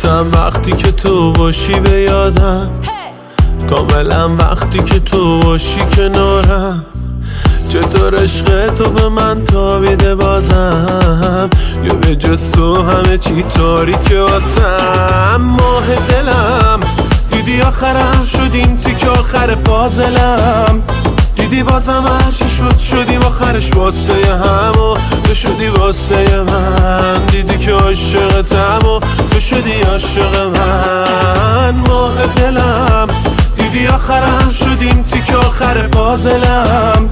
عاشقتم وقتی که تو باشی به یادم، کاملا وقتی که تو باشی کنارم. چطور عشق تو به من تابیده بازم، یا به جز تو همه چی تاریکه واسم. ماه دلم دیدی آخرم شدیم تیک آخر پازلم، دیدی بازم هرچی شدیم آخرش واسه هم و تو شدی واسه من. دیدی که عاشقتم و تو شدی عاشق من. ماه دلم دیدی آخرم شدیم تیک آخر پازلم،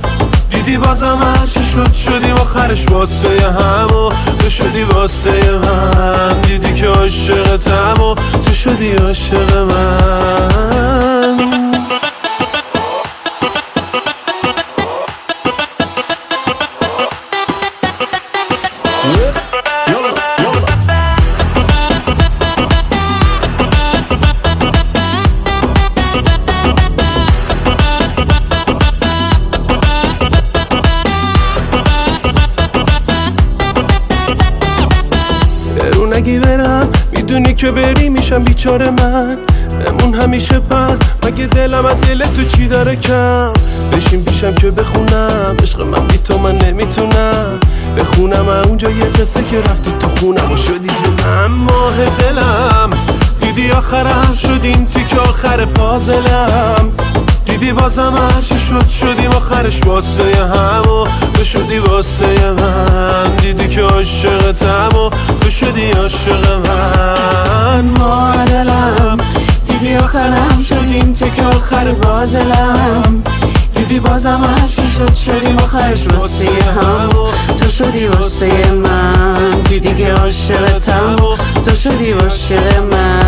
دیدی بازم هرچی شدیم آخرش واسه هم و تو شدی واسه من. دیدی که عاشقتم و تو شدی عاشق من. اگه برم میدونی که بری میشم بیچاره من، بمون همیشه پس مگه دلم از دل تو چی داره کم. بشین پیشم که بخونم عشق من بی تو من نمیتونم بخونم. اونجا یه قصه که رفتی تو خونم و شدی جونم. ماه دلم دیدی آخرم شدیم تیک آخر پازلم، دیدی بازم هرچی شدیم آخرش واسه هم و تو شدی واسه من. دیدی که عاشقتم و تو شدی عاشق من. ماه دلم دیدی آخرم شدیم تک آخر پازلم، دیدی بازم هرچی شدیم آخرش واسه هم و تو شدی واسه من. دیدی که عاشقتم و تو شدی عاشق من.